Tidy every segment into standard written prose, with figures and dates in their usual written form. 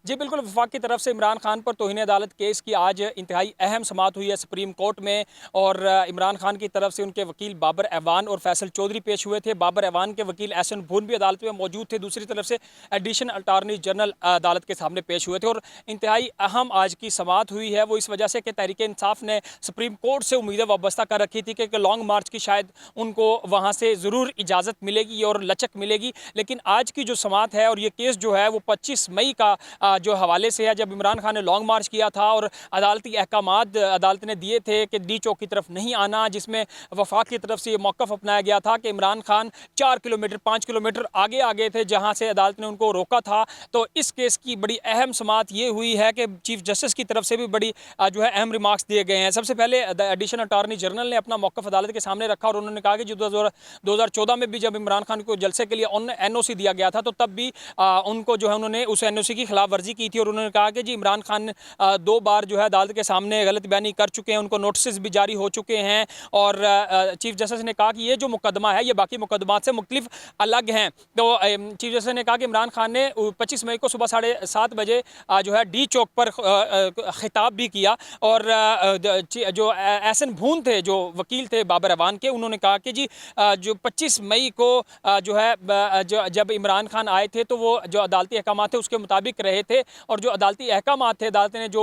जी बिल्कुल, वफ़ाक की तरफ से इमरान खान पर तौहीन अदालत केस की आज इंतहाई अहम समाअत हुई है सुप्रीम कोर्ट में। और इमरान खान की तरफ से उनके वकील बाबर ऐवान और फैसल चौधरी पेश हुए थे। बाबर ऐवान के वकील एहसन भून भी अदालत में मौजूद थे। दूसरी तरफ से एडिशनल अटारनी जनरल अदालत के सामने पेश हुए थे। और इंतहाई अहम आज की समाअत हुई है, वो इस वजह से कि तहरीक इंसाफ ने सुप्रीम कोर्ट से उम्मीदें वाबस्ता कर रखी थी कि लॉन्ग मार्च की शायद उनको वहाँ से ज़रूर इजाज़त मिलेगी और लचक मिलेगी। लेकिन आज की जो समाअत है और ये केस जो है वो 25 मई का जो हवाले से है, जब इमरान खान ने लॉन्ग मार्च किया था और अदालती अहकामात अदालत ने दिए थे कि डी चौक की तरफ नहीं आना, जिसमें वफाक की तरफ से ये मौक़िफ़ अपनाया गया था कि इमरान खान 4 किलोमीटर 5 किलोमीटर आगे आ गए थे जहाँ से अदालत ने उनको रोका था। तो इस केस की बड़ी अहम समाअत ये हुई है कि चीफ जस्टिस की तरफ से भी बड़ी जो है अहम रिमार्क्स दिए गए हैं। सबसे पहले एडिशनल अटारनी जनरल ने अपना मौक़िफ़ अदालत के सामने रखा और उन्होंने कहा कि जो 2014 में भी जब इमरान खान को जलसे के लिए NOC दिया गया था, तो तब भी उनको जो है उन्होंने उस NOC की खिलाफ वर्जी की थी। और उन्होंने कहा कि जी इमरान खान 2 बार जो है अदालत के सामने गलत बयानी कर चुके हैं, उनको नोटिस भी जारी हो चुके हैं। और चीफ जस्टिस ने कहा कि ये जो मुकदमा है ये बाकी मुकदमात से मुख्तलिफ अलग हैं। तो चीफ जस्टिस ने कहा कि इमरान खान ने 25 मई को सुबह 7:30 बजे जो है डी चौक पर खिताब भी किया। और जो एहसन भून थे, जो वकील थे बाबर ऐवान के, उन्होंने कहा कि जी जो 25 मई को जो है जब इमरान खान आए थे तो वो जो अदालती अहकामात थे उसके मुताबिक रहे थे। और जो अदालती अहकामात थे, अदालत ने जो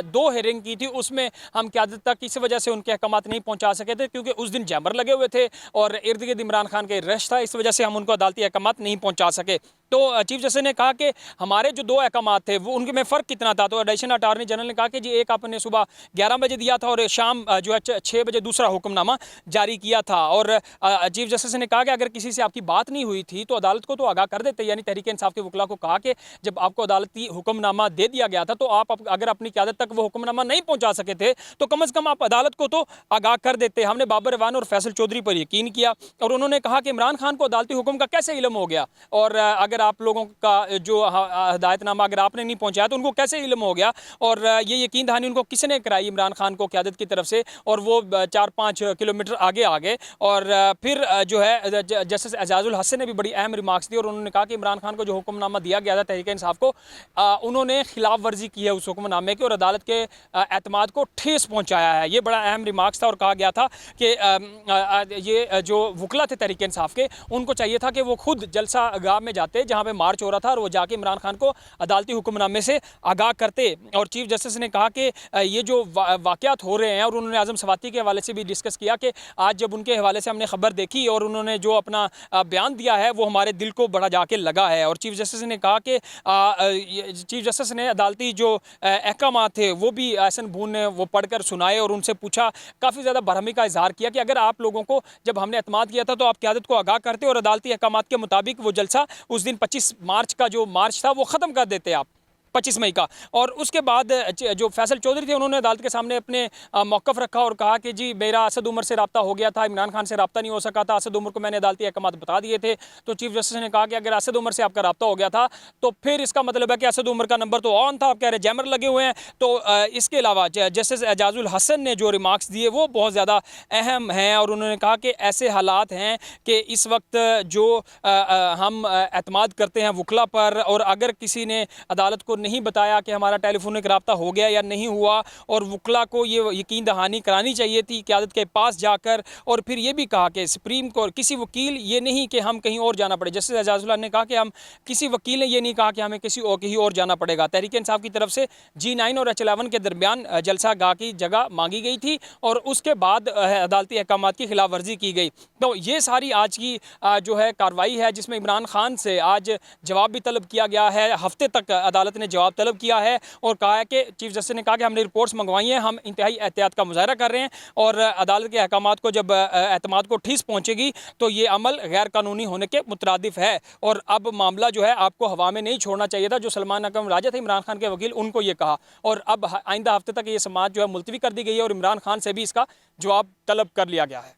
2 हेयरिंग की थी उसमें हम क़यादत तक इस वजह से उनके अहकामात नहीं पहुंचा सके थे क्योंकि उस दिन जैमर लगे हुए थे और इर्द गिर्द इमरान खान का रश था, इस वजह से हम उनको अदालती अहकामात नहीं पहुंचा सके। तो चीफ जस्टिस ने कहा कि हमारे जो 2 अहकामात थे वो उनके में फ़र्क कितना था। तो एडिशनल अटारनी जनरल ने कहा कि जी एक आपने सुबह 11 बजे दिया था और शाम जो है 6 बजे दूसरा हुक्मनामा जारी किया था। और चीफ जस्टिस ने कहा कि अगर किसी से आपकी बात नहीं हुई थी तो अदालत को तो आगाह कर देते। यानी तहरीक इंसाफ के वकला को कहा कि जब आपको अदालती हुक्मनामा दे दिया गया था तो आप अगर अपनी क़यादत तक वो हुक्मनामा नहीं पहुंचा सके थे तो कम से कम आप अदालत को तो आगाह कर देते। हमने बाबर ऐवान और फैसल चौधरी पर यकीन किया और उन्होंने कहा कि इमरान खान को अदालती हुक्म का कैसे इल्म हो गया, और अगर आप लोगों का जो हदायतनामा अगर आपने नहीं पहुंचाया तो उनको कैसे इल्म हो गया। और ये यकीन दहानी उनको किसने कराई इमरान खान को क़यादत की तरफ से, और वो 4-5 किलोमीटर आगे आ गए। और फिर जो है जस्टिस एजाजुल हसन ने भी बड़ी अहम रिमार्क्स दी और उन्होंने कहा कि इमरान खान को जो हुक्मनामा दिया गया था तहरीक इंसाफ को, उन्होंने खिलाफ वर्जी की है उस हुक्मनामे की और अदालत के एतमाद को ठेस पहुंचाया है। ये बड़ा अहम रिमार्क्स था। और कहा गया था कि ये जो वकला थे तहरीक इंसाफ के, उनको चाहिए था कि वो खुद जलसा गाह में जाते जहाँ पे मार्च हो रहा था और वो जाके इमरान खान को अदालती हुक्मनामे से आगाह करते। और चीफ जस्टिस ने कहा कि ये जो वाक़यात हो रहे हैं, और उन्होंने आज़म सवाती के हवाले से भी डिस्कस किया कि आज जब उनके हवाले से हमने खबर देखी और उन्होंने जो अपना बयान दिया है वो हमारे दिल को बड़ा जाके लगा है। और चीफ जस्टिस ने कहा कि चीफ जस्टिस ने अदालती जो अहकामात थे वो भी एहसन भून ने वो पढ़कर सुनाए और उनसे पूछा, काफ़ी ज़्यादा बरहमी का इजहार किया कि अगर आप लोगों को जब हमने एतमाद किया था तो आप क़यादत को आगाह करते और अदालती अहकामात के मुताबिक वो जलसा उस दिन 25 मार्च का जो मार्च था वो ख़त्म कर देते आप 25 मई का। और उसके बाद जो फैसल चौधरी थे उन्होंने अदालत के सामने अपने मौक़िफ़ रखा और कहा कि जी मेरा असद उमर से रब्ता हो गया था, इमरान खान से रब्ता नहीं हो सका था, असद उमर को मैंने अदालती अहकामात बता दिए थे। तो चीफ जस्टिस ने कहा कि अगर असद उमर से आपका रब्ता हो गया था तो फिर इसका मतलब है कि असद उमर का नंबर तो ऑन था, आप कह रहे जैमर लगे हुए हैं। तो इसके अलावा जस्टिस एजाजुल हसन ने जो रिमार्क्स दिए वो बहुत ज़्यादा अहम हैं और उन्होंने कहा कि ऐसे हालात हैं कि इस वक्त जो हम एतमाद करते हैं वकला पर, और अगर किसी ने अदालत को नहीं बताया कि हमारा टेलीफोनिक रब्ता हो गया या नहीं हुआ, और वकला को ये यकीन दहानी करानी चाहिए थी क़यादत के पास जाकर। और फिर ये भी कहा कि सुप्रीम कोर्ट किसी वकील ये नहीं कि हम कहीं और जाना पड़े। जस्टिस एजाजुल्लाह ने कहा कि हम किसी वकील ने ये नहीं कहा कि हमें कहीं और जाना पड़ेगा। तहरीक इंसाफ की तरफ से G9 और H11 के दरमियान जलसा गाह की जगह मांगी गई थी और उसके बाद अदालती अहकामात की खिलाफ वर्जी की गई। तो ये सारी आज की जो है कार्रवाई है जिसमें इमरान खान से आज जवाब भी तलब किया गया है। हफ्ते तक अदालत ने जवाब तलब किया है और कहा है कि चीफ जस्टिस ने कहा कि हमने रिपोर्ट्स मंगवाई हैं, हम इंतहाई एहतियात का मुजाहरा कर रहे हैं और अदालत के अहकामात को जब एतमाद को ठेस पहुँचेगी तो ये अमल गैर कानूनी होने के मुतरादिफ है। और अब मामला जो है आपको हवा में नहीं छोड़ना चाहिए था। जो सलमान अकरम राजा थे इमरान खान के वकील, उनको ये कहा, और अब आइंदा हफ्ते तक ये समाअत जो है मुलतवी कर दी गई है और इमरान खान से भी इसका जवाब तलब कर लिया गया है।